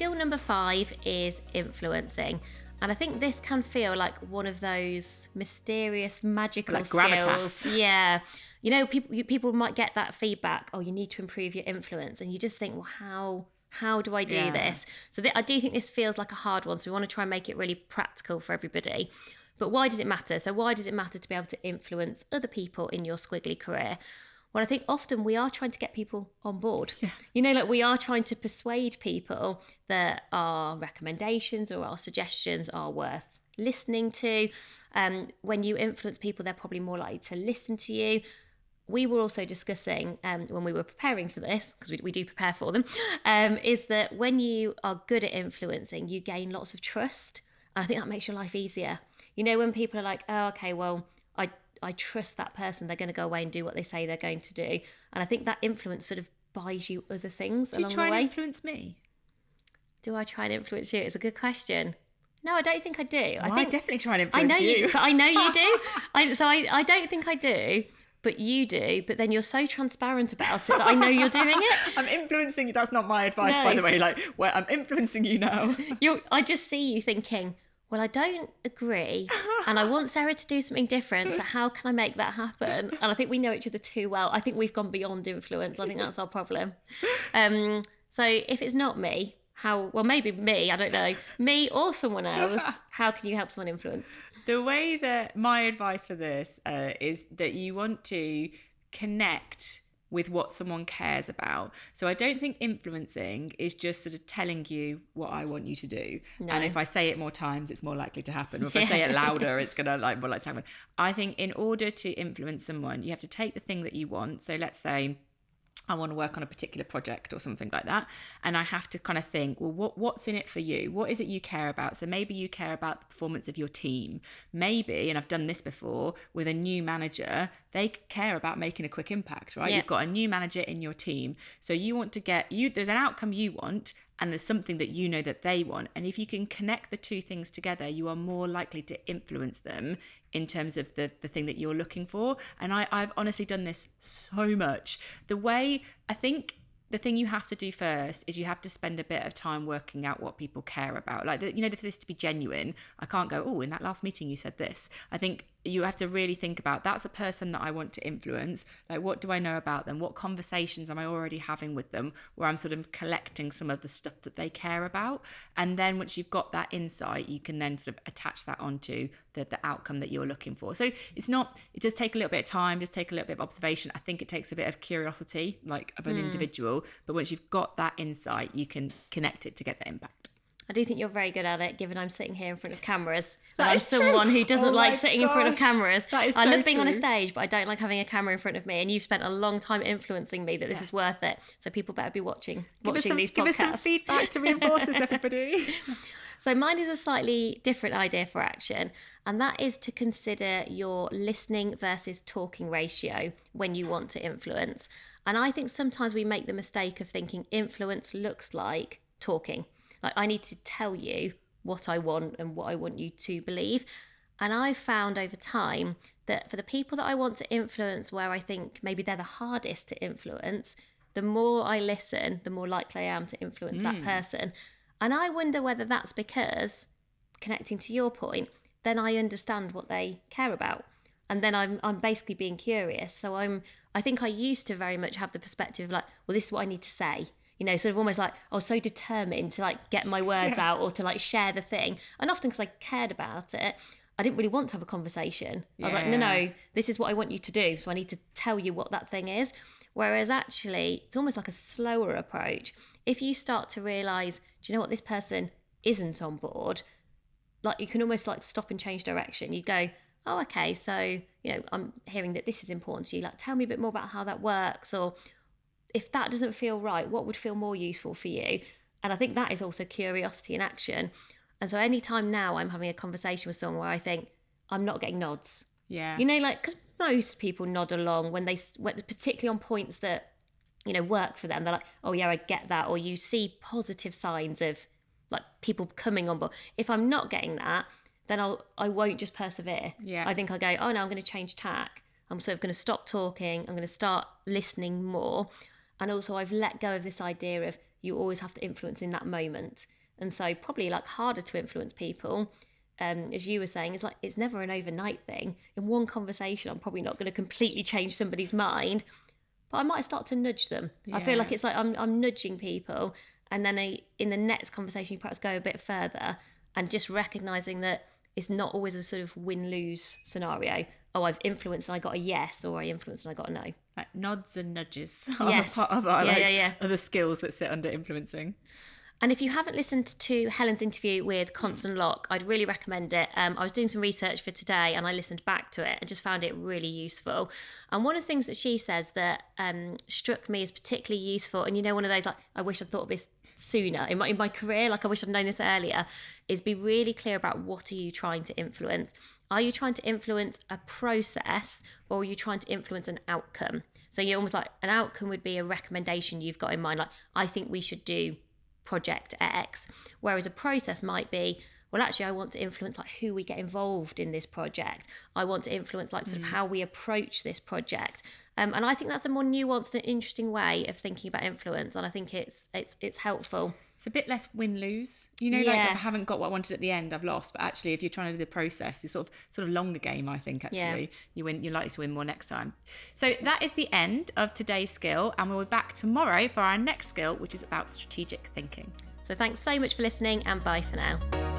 skill number 5 is influencing. And I think this can feel like one of those mysterious, magical like skills. gravitas. Yeah. You know, people might get that feedback, oh, you need to improve your influence. And you just think, well, how do I do this? So I do think this feels like a hard one. So we want to try and make it really practical for everybody. But why does it matter? So why does it matter to be able to influence other people in your squiggly career? Well, I think often we are trying to get people on board. Yeah. You know, like we are trying to persuade people that our recommendations or our suggestions are worth listening to. When you influence people, they're probably more likely to listen to you. We were also discussing when we were preparing for this, because we do prepare for them, is that when you are good at influencing, you gain lots of trust. And I think that makes your life easier. You know, when people are like, oh, okay, well, I trust that person, they're going to go away and do what they say they're going to do. And I think that influence sort of buys you other things along the way. Do you try and influence me? Do I try and influence you? It's a good question. No, I don't think I do. Well, I definitely try and influence you. But I know you do. I don't think I do, but you do. But then you're so transparent about it that I know you're doing it. I'm influencing you. That's not my advice, by the way. Like, well, I'm influencing you now. I just see you thinking, well, I don't agree and I want Sarah to do something different. So how can I make that happen? And I think we know each other too well. I think we've gone beyond influence. I think that's our problem. So if it's not me, maybe me, I don't know, me or someone else, how can you help someone influence? The way that my advice for this is that you want to connect with what someone cares about. So I don't think influencing is just sort of telling you what I want you to do. No. And if I say it more times, it's more likely to happen. Or if I say it louder, it's going to more likely to happen. I think in order to influence someone, you have to take the thing that you want. So let's say I want to work on a particular project or something like that. And I have to kind of think, well, what's in it for you? What is it you care about? So maybe you care about the performance of your team. Maybe, and I've done this before, with a new manager, they care about making a quick impact, right? Yeah. You've got a new manager in your team. So you want to there's an outcome you want, and there's something that you know that they want. And if you can connect the two things together, you are more likely to influence them in terms of the thing that you're looking for. And I've honestly done this so much. I think the thing you have to do first is you have to spend a bit of time working out what people care about. Like, for this to be genuine, I can't go, oh, in that last meeting you said this. I think you have to really think about, that's a person that I want to influence. Like, what do I know about them? What conversations am I already having with them where I'm sort of collecting some of the stuff that they care about? And then once you've got that insight, you can then sort of attach that onto the outcome that you're looking for. So it does take a little bit of time, just take a little bit of observation. I think it takes a bit of curiosity, like of an individual, but once you've got that insight, you can connect it to get the impact. I do think you're very good at it, given I'm sitting here in front of cameras. And I'm someone who doesn't like sitting in front of cameras. I love being on a stage, but I don't like having a camera in front of me. And you've spent a long time influencing me that this is worth it. So people better be watching these podcasts. Give us some feedback to reinforce this, everybody. So mine is a slightly different idea for action, and that is to consider your listening versus talking ratio when you want to influence. And I think sometimes we make the mistake of thinking influence looks like talking. Like, I need to tell you what I want and what I want you to believe. And I've found over time that for the people that I want to influence, where I think maybe they're the hardest to influence, the more I listen, the more likely I am to influence that person. And I wonder whether that's because, connecting to your point, then I understand what they care about. And then I'm basically being curious. So I think I used to very much have the perspective of like, well, this is what I need to say. Sort of almost like I was so determined to like get my words out or to like share the thing. And often because I cared about it, I didn't really want to have a conversation. I was like, no, this is what I want you to do. So I need to tell you what that thing is. Whereas actually, it's almost like a slower approach. If you start to realise, do you know what, this person isn't on board, like you can almost like stop and change direction. You go, oh, okay, so, I'm hearing that this is important to you. Like, tell me a bit more about how that works. Or if that doesn't feel right, what would feel more useful for you? And I think that is also curiosity in action. And so anytime now I'm having a conversation with someone where I think I'm not getting nods. Yeah. Because most people nod along when particularly on points that, work for them. They're like, oh yeah, I get that. Or you see positive signs of like people coming on board. If I'm not getting that, then I won't just persevere. Yeah. I think I go, oh no, I'm going to change tack. I'm sort of going to stop talking. I'm going to start listening more. And also I've let go of this idea of you always have to influence in that moment. And so probably like harder to influence people, as you were saying, is like it's never an overnight thing. In one conversation, I'm probably not going to completely change somebody's mind, but I might start to nudge them. I feel like it's like I'm nudging people, and then in the next conversation, you perhaps go a bit further and just recognizing that it's not always a sort of win-lose scenario. Oh, I've influenced and I got a yes, or I influenced and I got a no. Like nods and nudges Yes. are part of our are the skills that sit under influencing. And if you haven't listened to Helen's interview with Constant Lock, I'd really recommend it. I was doing some research for today and I listened back to it and just found it really useful. And one of the things that she says that struck me as particularly useful, and one of those like, I wish I'd thought of this sooner in my career, like I wish I'd known this earlier, is be really clear about what are you trying to influence. Are you trying to influence a process, or are you trying to influence an outcome? So you're almost like, an outcome would be a recommendation you've got in mind, like, I think we should do project X, whereas a process might be, well, actually I want to influence like who we get involved in this project. I want to influence like sort of how we approach this project. And I think that's a more nuanced and interesting way of thinking about influence, and I think it's helpful. It's a bit less win-lose. Like if I haven't got what I wanted at the end, I've lost. But actually, if you're trying to do the process, it's sort of longer game, I think, actually. You win, you're likely to win more next time. So that is the end of today's skill, and we'll be back tomorrow for our next skill, which is about strategic thinking. So thanks so much for listening, and bye for now.